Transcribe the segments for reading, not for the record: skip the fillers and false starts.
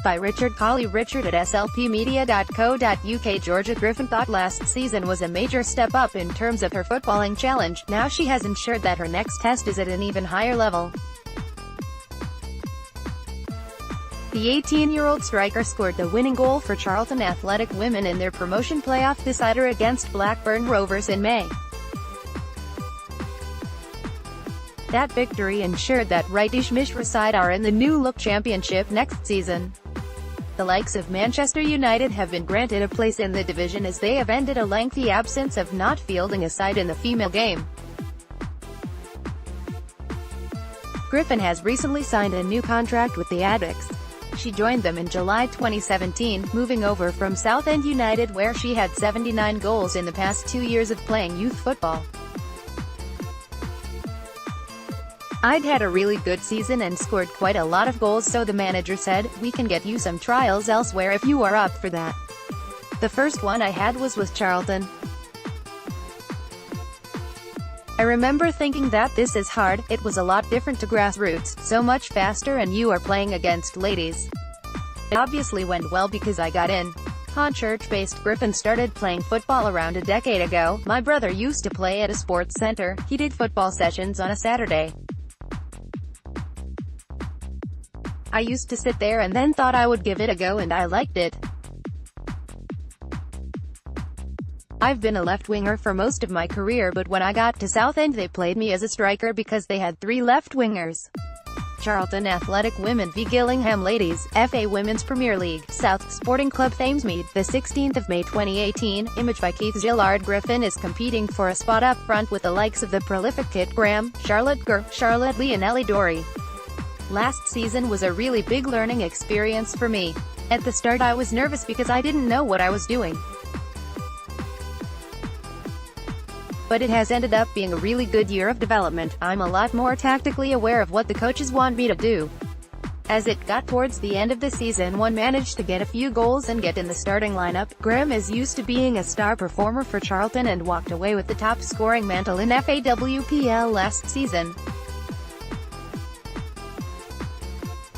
by Richard Cawley. Richard at slpmedia.co.uk. Georgia Griffin thought last season was a major step up in terms of her footballing challenge. Now she has ensured that her next test is at an even higher level. The 18-year-old striker scored the winning goal for Charlton Athletic Women in their promotion playoff decider against Blackburn Rovers in May. That victory ensured that Riteesh Mishra's side are in the new-look championship next season. The likes of Manchester United have been granted a place in the division as they have ended a lengthy absence of not fielding a side in the female game. Griffin has recently signed a new contract with the Addicts. She joined them in July 2017, moving over from Southend United where she had 79 goals in the past 2 years of playing youth football. "I'd had a really good season and scored quite a lot of goals, so the manager said, we can get you some trials elsewhere if you are up for that. The first one I had was with Charlton. I remember thinking that this is hard, it was a lot different to grassroots, so much faster and you are playing against ladies. It obviously went well because I got in." Hornchurch-based Griffin started playing football around a decade ago. "My brother used to play at a sports center. He did football sessions on a Saturday. I used to sit there and then thought I would give it a go and I liked it. I've been a left-winger for most of my career, but when I got to Southend they played me as a striker because they had 3 left-wingers." Charlton Athletic Women v Gillingham Ladies, FA Women's Premier League, South Sporting Club Thamesmead, the 16th of May 2018, image by Keith Gillard. Griffin is competing for a spot up front with the likes of the prolific Kit Graham, Charlotte Gurr, Charlotte Lee and Ellie Dory. "Last season was a really big learning experience for me. At the start I was nervous because I didn't know what I was doing. But it has ended up being a really good year of development. I'm a lot more tactically aware of what the coaches want me to do." As it got towards the end of the season, one managed to get a few goals and get in the starting lineup. Graham is used to being a star performer for Charlton and walked away with the top scoring mantle in FAWPL last season.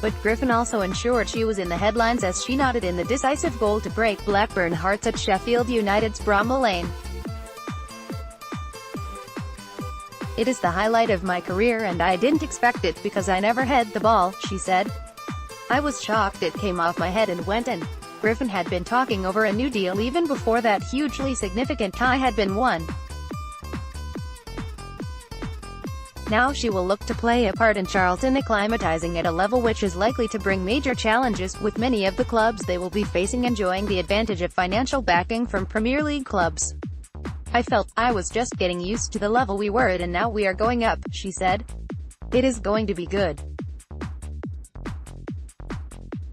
But Griffin also ensured she was in the headlines as she nodded in the decisive goal to break Blackburn hearts at Sheffield United's Bramall Lane. "It is the highlight of my career and I didn't expect it because I never had the ball," she said. "I was shocked it came off my head and went in." Griffin had been talking over a new deal even before that hugely significant tie had been won. Now she will look to play a part in Charlton acclimatizing at a level which is likely to bring major challenges, with many of the clubs they will be facing enjoying the advantage of financial backing from Premier League clubs. "I felt I was just getting used to the level we were at and now we are going up," she said. "It is going to be good.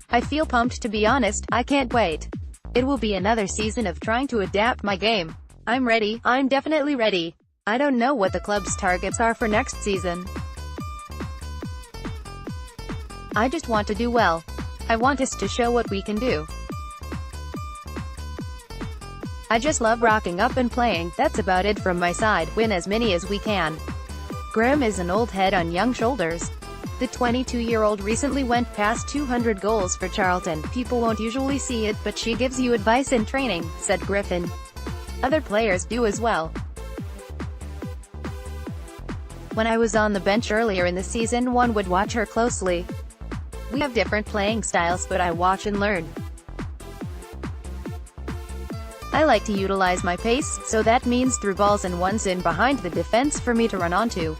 I feel pumped, to be honest. I can't wait. It will be another season of trying to adapt my game. I'm ready. I'm definitely ready. I don't know what the club's targets are for next season. I just want to do well. I want us to show what we can do. I just love rocking up and playing. That's about it from my side. Win as many as we can." Graham is an old head on young shoulders. The 22-year-old recently went past 200 goals for Charlton. "People won't usually see it, but she gives you advice in training," said Griffin. "Other players do as well. When I was on the bench earlier in the season, one would watch her closely. We have different playing styles, but I watch and learn. I like to utilize my pace, so that means through balls and ones in behind the defense for me to run onto.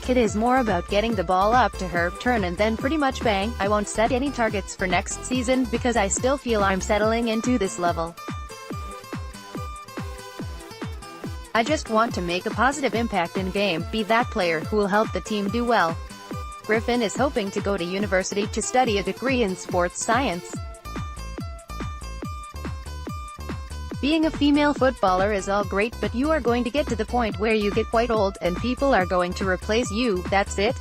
Kit is more about getting the ball up to her, turn and then pretty much bang. I won't set any targets for next season because I still feel I'm settling into this level. I just want to make a positive impact in game, be that player who will help the team do well." Griffin is hoping to go to university to study a degree in sports science. "Being a female footballer is all great, but you are going to get to the point where you get quite old, and people are going to replace you, that's it.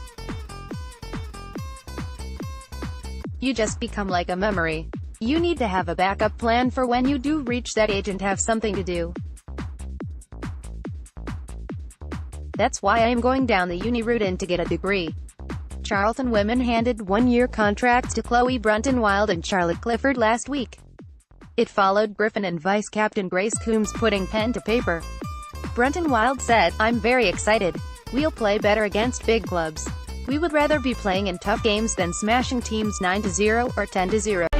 You just become like a memory. You need to have a backup plan for when you do reach that age and have something to do. That's why I am going down the uni route and to get a degree." Charlton women handed one-year contracts to Chloe Brunton-Wild and Charlotte Clifford last week. It followed Griffin and vice-captain Grace Coombs putting pen to paper. Brunton-Wild said, "I'm very excited. We'll play better against big clubs. We would rather be playing in tough games than smashing teams 9-0 or 10-0.